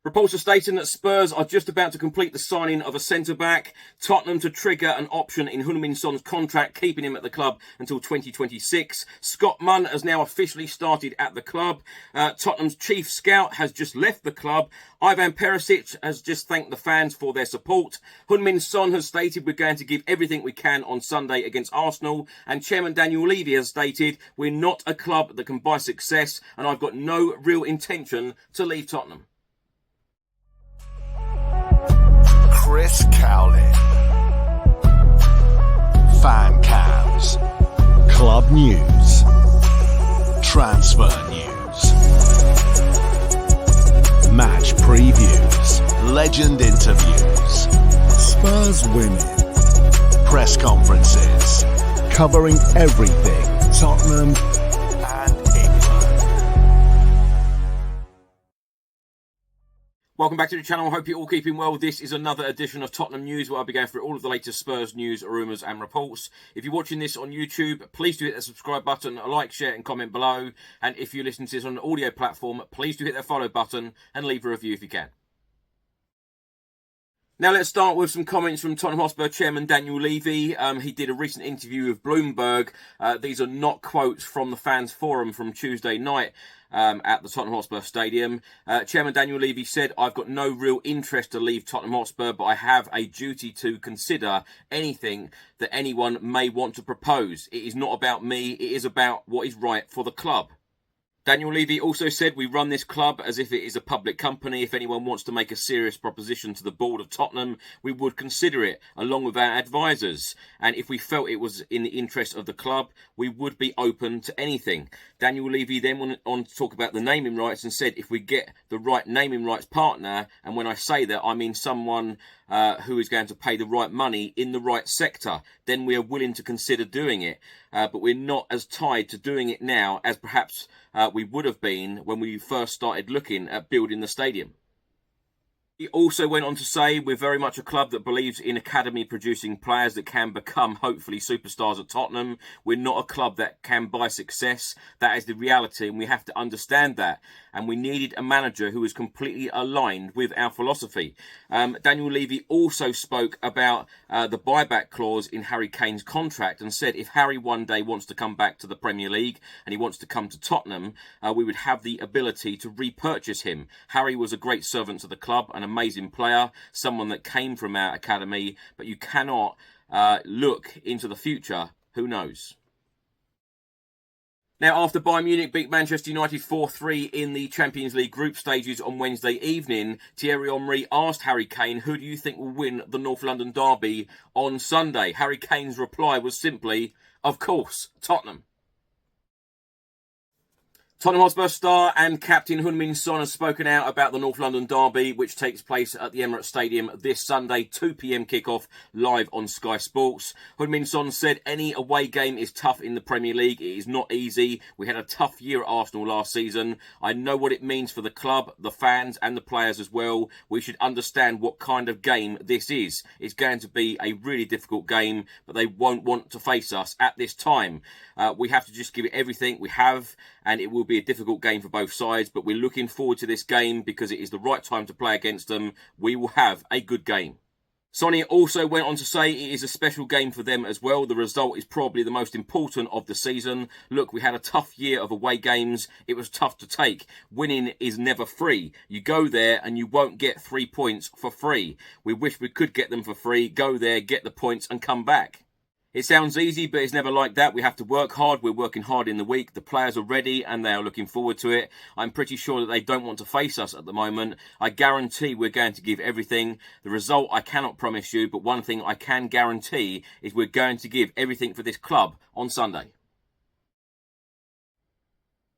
Reports are stating that Spurs are just about to complete the signing of a centre-back. Tottenham to trigger an option in Heung-min Son's contract, keeping him at the club until 2026. Scott Munn has now officially started at the club. Tottenham's chief scout has just left the club. Ivan Perisic has just thanked the fans for their support. Heung-min Son has stated we're going to give everything we can on Sunday against Arsenal. And Chairman Daniel Levy has stated we're not a club that can buy success and I've got no real intention to leave Tottenham. Chris Cowlin. Fan cams. Club news. Transfer news. Match previews. Legend interviews. Spurs winning. Press conferences. Covering everything Tottenham and England. Welcome back to the channel. I hope you're all keeping well. This is another edition of Tottenham News where I'll be going through all of the latest Spurs news, rumours and reports. If you're watching this on YouTube, please do hit the subscribe button, like, share and comment below. And if you listen to this on an audio platform, please do hit the follow button and leave a review if you can. Now let's start with some comments from Tottenham Hotspur chairman Daniel Levy. He did a recent interview with Bloomberg. These are not quotes from the fans forum from Tuesday night at the Tottenham Hotspur Stadium. Chairman Daniel Levy said, I've got no real interest to leave Tottenham Hotspur, but I have a duty to consider anything that anyone may want to propose. It is not about me, it is about what is right for the club. Daniel Levy also said, we run this club as if it is a public company. If anyone wants to make a serious proposition to the board of Tottenham, we would consider it, along with our advisors. And if we felt it was in the interest of the club, we would be open to anything. Daniel Levy then went on to talk about the naming rights and said, if we get the right naming rights partner, and when I say that, I mean someone who is going to pay the right money in the right sector, then we are willing to consider doing it. But we're not as tied to doing it now as perhaps we would have been when we first started looking at building the stadium. He also went on to say, we're very much a club that believes in academy producing players that can become, hopefully, superstars at Tottenham. We're not a club that can buy success. That is the reality, and we have to understand that. And we needed a manager who is completely aligned with our philosophy. Daniel Levy also spoke about the buyback clause in Harry Kane's contract and said if Harry one day wants to come back to the Premier League and he wants to come to Tottenham, we would have the ability to repurchase him. Harry was a great servant to the club, an amazing player, someone that came from our academy, but you cannot look into the future. Who knows? Now, after Bayern Munich beat Manchester United 4-3 in the Champions League group stages on Wednesday evening, Thierry Henry asked Harry Kane, who do you think will win the North London derby on Sunday? Harry Kane's reply was simply, of course, Tottenham. Tottenham Hotspur star and captain Heung-min Son has spoken out about the North London derby, which takes place at the Emirates Stadium this Sunday, 2 p.m. kickoff, live on Sky Sports. Heung-min Son said, any away game is tough in the Premier League. It is not easy. We had a tough year at Arsenal last season. I know what it means for the club, the fans and the players as well. We should understand what kind of game this is. It's going to be a really difficult game, but they won't want to face us at this time. We have to just give it everything we have, and it will be a difficult game for both sides, but we're looking forward to this game because it is the right time to play against them. We will have a good game. Sonny also went on to say it is a special game for them as well. The result is probably the most important of the season. Look, we had a tough year of away games. It was tough to take. Winning is never free. You go there and you won't get 3 points for free. We wish we could get them for free. Go there, get the points and come back. It sounds easy, but it's never like that. We have to work hard. We're working hard in the week. The players are ready and they are looking forward to it. I'm pretty sure that they don't want to face us at the moment. I guarantee we're going to give everything. The result I cannot promise you, but one thing I can guarantee is we're going to give everything for this club on Sunday.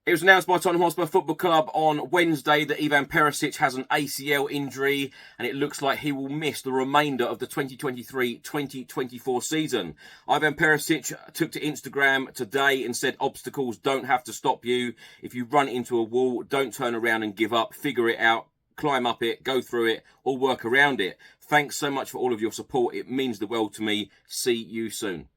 It was announced by Tottenham Hotspur Football Club on Wednesday that Ivan Perisic has an ACL injury and it looks like he will miss the remainder of the 2023-2024 season. Ivan Perisic took to Instagram today and said obstacles don't have to stop you. If you run into a wall, don't turn around and give up. Figure it out, climb up it, go through it, or work around it. Thanks so much for all of your support. It means the world to me. See you soon.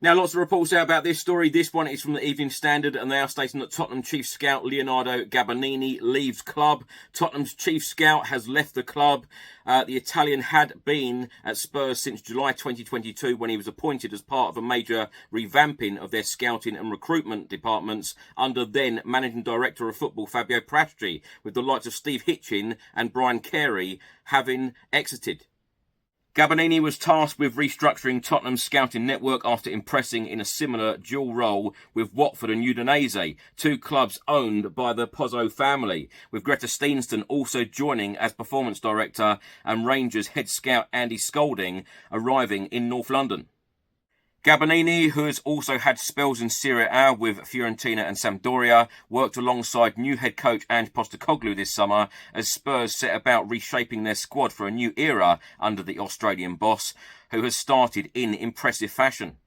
Now, lots of reports out about this story. This one is from the Evening Standard, and they are stating that Tottenham chief scout Leonardo Gabbanini leaves club. Tottenham's chief scout has left the club. The Italian had been at Spurs since July 2022 when he was appointed as part of a major revamping of their scouting and recruitment departments under then Managing Director of Football Fabio Perisic, with the likes of Steve Hitchin and Brian Carey having exited. Gabbanini was tasked with restructuring Tottenham's scouting network after impressing in a similar dual role with Watford and Udinese, two clubs owned by the Pozzo family, with Greta Steenston also joining as performance director and Rangers head scout Andy Scolding arriving in North London. Gabbanini, who has also had spells in Serie A with Fiorentina and Sampdoria, worked alongside new head coach Ange Postecoglou this summer as Spurs set about reshaping their squad for a new era under the Australian boss, who has started in impressive fashion.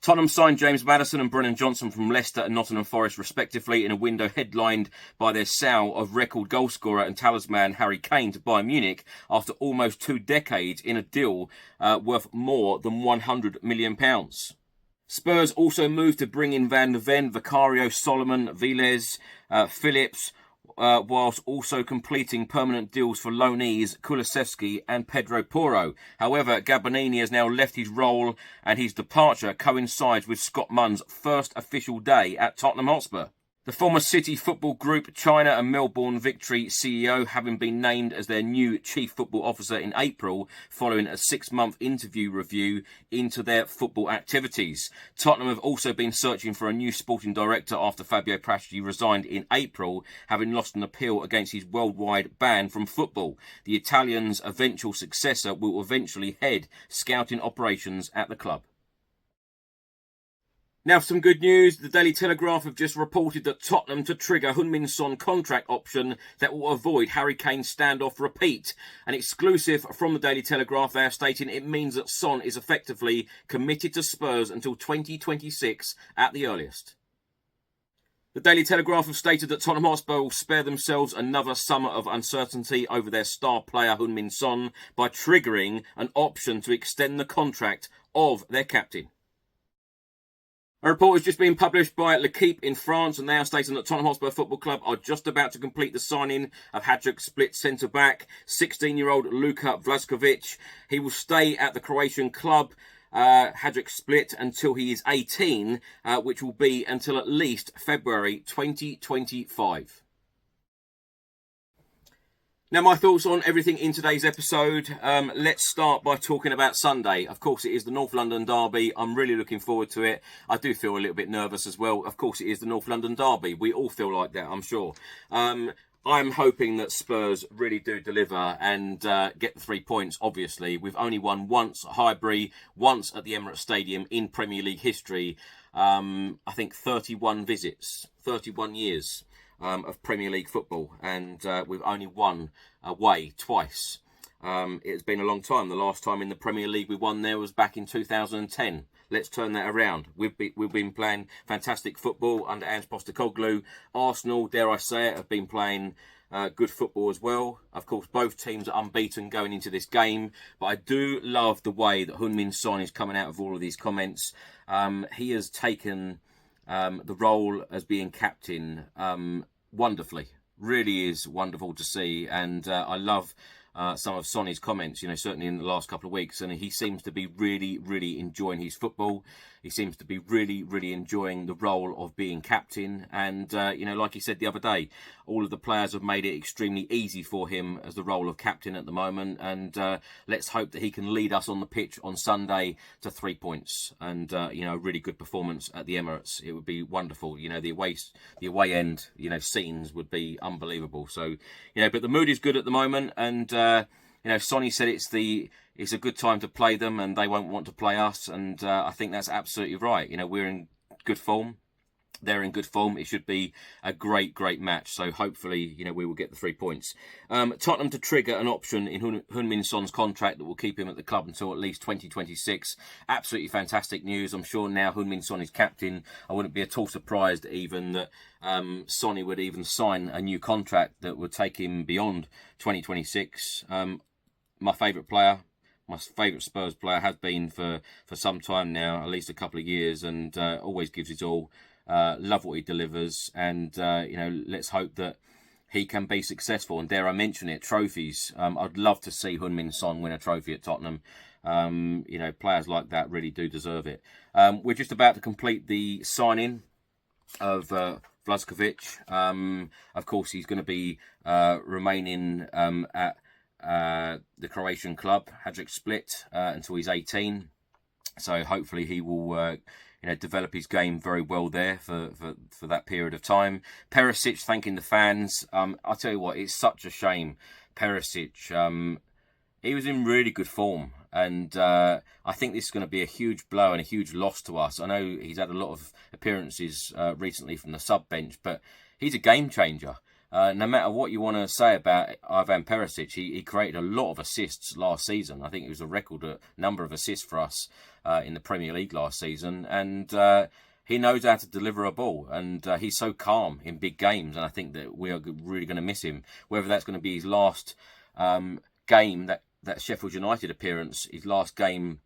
Tottenham signed James Maddison and Brennan Johnson from Leicester and Nottingham Forest respectively in a window headlined by their sale of record goalscorer and talisman Harry Kane to Bayern Munich after almost 2 decades in a deal worth more than £100 million. Spurs also moved to bring in Van de Ven, Vicario, Solomon, Viles, Phillips, whilst also completing permanent deals for loanees Kulusevski and Pedro Porro. However, Gabbanini has now left his role and his departure coincides with Scott Munn's first official day at Tottenham Hotspur. The former City Football Group, China and Melbourne Victory CEO having been named as their new Chief Football Officer in April following a 6-month interview review into their football activities. Tottenham have also been searching for a new sporting director after Fabio Perisic resigned in April, having lost an appeal against his worldwide ban from football. The Italian's eventual successor will eventually head scouting operations at the club. Now for some good news. The Daily Telegraph have just reported that Tottenham to trigger Heung-min Son contract option that will avoid Harry Kane's standoff repeat. An exclusive from the Daily Telegraph, they are stating it means that Son is effectively committed to Spurs until 2026 at the earliest. The Daily Telegraph have stated that Tottenham Hotspur will spare themselves another summer of uncertainty over their star player Heung-min Son by triggering an option to extend the contract of their captain. A report has just been published by L'Equipe in France, and they are stating that Tottenham Hotspur Football Club are just about to complete the signing of Hajduk Split centre-back, 16-year-old Luka Vlašković. He will stay at the Croatian club, Hajduk Split, until he is 18, which will be until at least February 2025. Now, my thoughts on everything in today's episode. Let's start by talking about Sunday. Of course, it is the North London derby. I'm really looking forward to it. I do feel a little bit nervous as well. Of course, it is the North London derby. We all feel like that, I'm sure. I'm hoping that Spurs really do deliver and get the 3 points, obviously. We've only won once at Highbury, once at the Emirates Stadium in Premier League history. I think 31 visits, 31 years. Of Premier League football, and we've only won away twice. It's been a long time. The last time in the Premier League we won there was back in 2010. Let's turn that around. We've been playing fantastic football under Ange Postecoglou. Arsenal, dare I say it, have been playing good football as well. Of course, both teams are unbeaten going into this game, but I do love the way that Heung-min Son is coming out of all of these comments. He has taken the role as being captain wonderfully. Really is wonderful to see, and I love some of Sonny's comments, certainly in the last couple of weeks, and he seems to be really enjoying his football. He seems to be really enjoying the role of being captain, and like he said the other day, all of the players have made it extremely easy for him as the role of captain at the moment, and let's hope that he can lead us on the pitch on Sunday to 3 points and a really good performance at the Emirates. It would be wonderful. The away end scenes would be unbelievable. So but the mood is good at the moment, and Sonny said it's a good time to play them and they won't want to play us, and I think that's absolutely right. We're in good form. They're in good form. It should be a great match. So hopefully, we will get the 3 points. Tottenham to trigger an option in Heung-min Son's contract that will keep him at the club until at least 2026. Absolutely fantastic news. I'm sure now Heung-min Son is captain, I wouldn't be at all surprised even that Sonny would even sign a new contract that would take him beyond 2026. My favourite player, my favourite Spurs player, has been for some time now, at least a couple of years, and always gives his all. Love what he delivers, and let's hope that he can be successful. And dare I mention it, trophies. I'd love to see Heung-min Son win a trophy at Tottenham. Players like that really do deserve it. We're just about to complete the signing of Vlaskovic. Of course, he's going to be remaining at the Croatian club, Hajduk Split, until he's 18. So hopefully he will develop his game very well there for that period of time. Perisic thanking the fans. I'll tell you what, it's such a shame. Perisic, he was in really good form. And I think this is going to be a huge blow and a huge loss to us. I know he's had a lot of appearances recently from the sub-bench, but he's a game changer. No matter what you want to say about Ivan Perisic, he created a lot of assists last season. I think it was a record number of assists for us in the Premier League last season. And he knows how to deliver a ball. And he's so calm in big games. And I think that we are really going to miss him. Whether that's going to be his last game, that Sheffield United appearance, his last game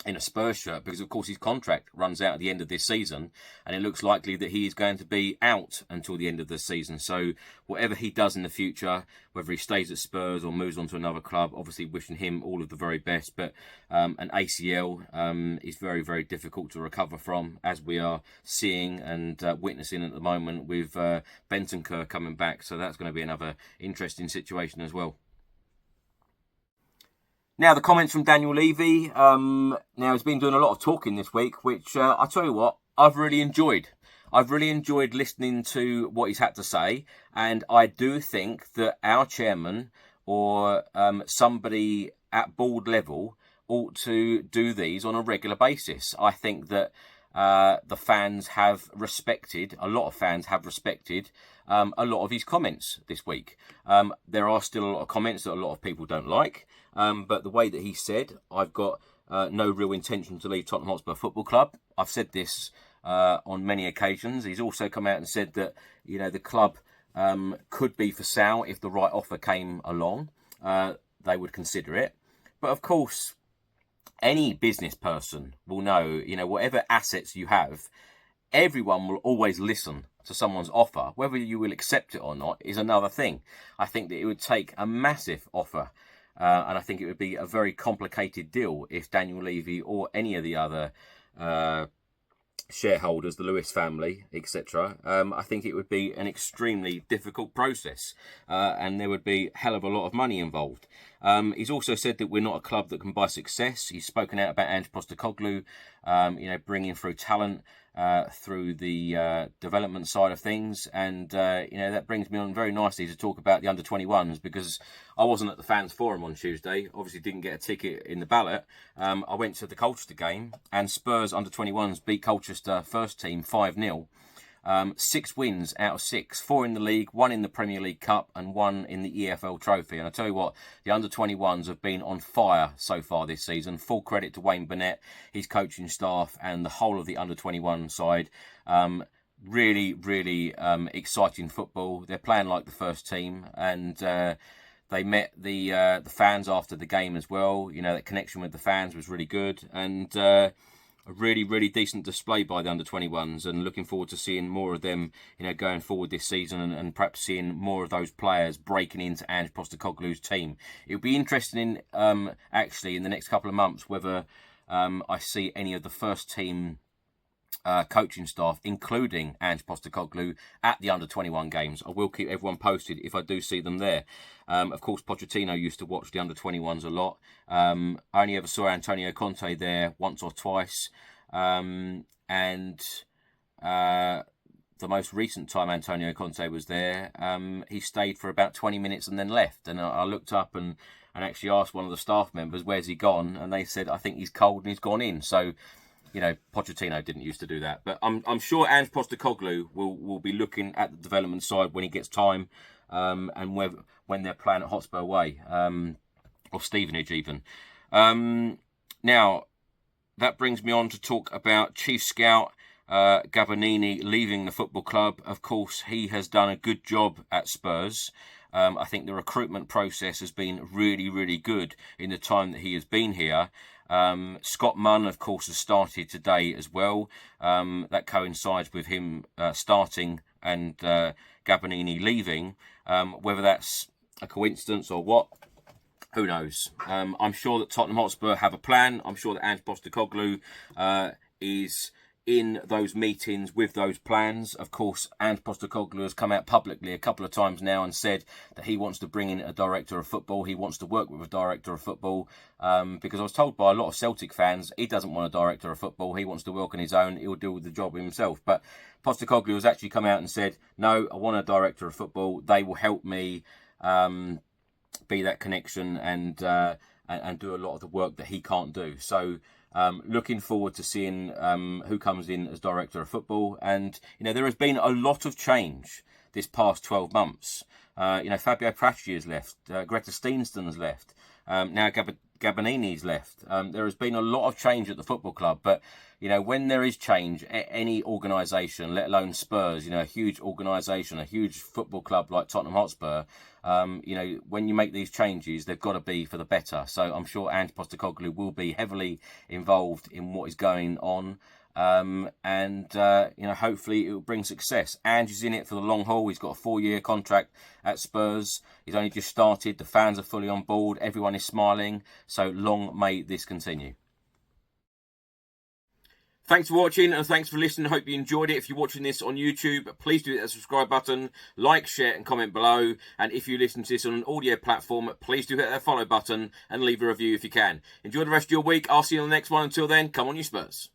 in a Spurs shirt, because of course his contract runs out at the end of this season, and it looks likely that he is going to be out until the end of the season. So whatever he does in the future, whether he stays at Spurs or moves on to another club, obviously wishing him all of the very best. But an ACL is very, very difficult to recover from, as we are seeing and witnessing at the moment with Bentancur coming back. So that's going to be another interesting situation as well. Now, the comments from Daniel Levy. Now, he's been doing a lot of talking this week, which I tell you what, I've really enjoyed. I've really enjoyed listening to what he's had to say. And I do think that our chairman or somebody at board level ought to do these on a regular basis. I think that the fans have respected, a lot of fans have respected a lot of his comments this week. There are still a lot of comments that a lot of people don't like. But the way that he said, I've got no real intention to leave Tottenham Hotspur Football Club. I've said this on many occasions. He's also come out and said that, the club could be for sale if the right offer came along. They would consider it. But of course, any business person will know, whatever assets you have, everyone will always listen to someone's offer. Whether you will accept it or not is another thing. I think that it would take a massive offer. And I think it would be a very complicated deal if Daniel Levy or any of the other shareholders, the Lewis family, etc. I think it would be an extremely difficult process, and there would be a hell of a lot of money involved. He's also said that we're not a club that can buy success. He's spoken out about Ange Postecoglou, bringing through talent through the development side of things, and that brings me on very nicely to talk about the under-21s, because I wasn't at the fans forum on Tuesday, obviously didn't get a ticket in the ballot. I went to the Colchester game, and Spurs under-21s beat Colchester first team 5-0. 6 wins out of 6, 4 in the league, 1 in the Premier League Cup and 1 in the EFL Trophy. And I tell you what, the under-21s have been on fire so far this season. Full credit to Wayne Burnett, his coaching staff and the whole of the under-21 side. Really, really exciting football. They're playing like the first team, and they met the fans after the game as well. That connection with the fans was really good, and a really, really decent display by the under-21s, and looking forward to seeing more of them, going forward this season, and perhaps seeing more of those players breaking into Ange Postecoglou's team. It'll be interesting, actually, in the next couple of months, whether I see any of the first team coaching staff, including Ange Postecoglou, at the under-21 games. I will keep everyone posted if I do see them there. Of course, Pochettino used to watch the under-21s a lot. I only ever saw Antonio Conte there once or twice. And the most recent time Antonio Conte was there, he stayed for about 20 minutes and then left. And I looked up and actually asked one of the staff members, where's he gone? And they said, I think he's cold and he's gone in. So, Pochettino didn't used to do that. But I'm sure Ange Postecoglou will be looking at the development side when he gets time, and when they're playing at Hotspur away, or Stevenage even. Now, that brings me on to talk about Chief Scout Gabonini leaving the football club. Of course, he has done a good job at Spurs. I think the recruitment process has been really, really good in the time that he has been here. Scott Munn, of course, has started today as well. That coincides with him starting and Gabonini leaving. Whether that's a coincidence or what, who knows? I'm sure that Tottenham Hotspur have a plan. I'm sure that Ange Postecoglou is in those meetings with those plans. Of course, Ange Postecoglou has come out publicly a couple of times now and said that he wants to bring in a director of football. He wants to work with a director of football because I was told by a lot of Celtic fans he doesn't want a director of football. He wants to work on his own. He'll deal with the job himself. But Postecoglou has actually come out and said, no, I want a director of football. They will help me be that connection and do a lot of the work that he can't do. So looking forward to seeing who comes in as director of football. And, there has been a lot of change this past 12 months. Fabio Pracci has left. Greta Steensten's left. Now Gabonini's left. There has been a lot of change at the football club. But, when there is change, any organisation, let alone Spurs, a huge organisation, a huge football club like Tottenham Hotspur, when you make these changes, they've got to be for the better. So I'm sure Ange Postecoglou will be heavily involved in what is going on. Hopefully it will bring success. Ange is in it for the long haul. He's got a 4-year contract at Spurs. He's only just started. The fans are fully on board. Everyone is smiling. So long may this continue. Thanks for watching and thanks for listening. I hope you enjoyed it. If you're watching this on YouTube, please do hit that subscribe button, like, share and comment below. And if you listen to this on an audio platform, please do hit that follow button and leave a review if you can. Enjoy the rest of your week. I'll see you on the next one. Until then, come on you Spurs.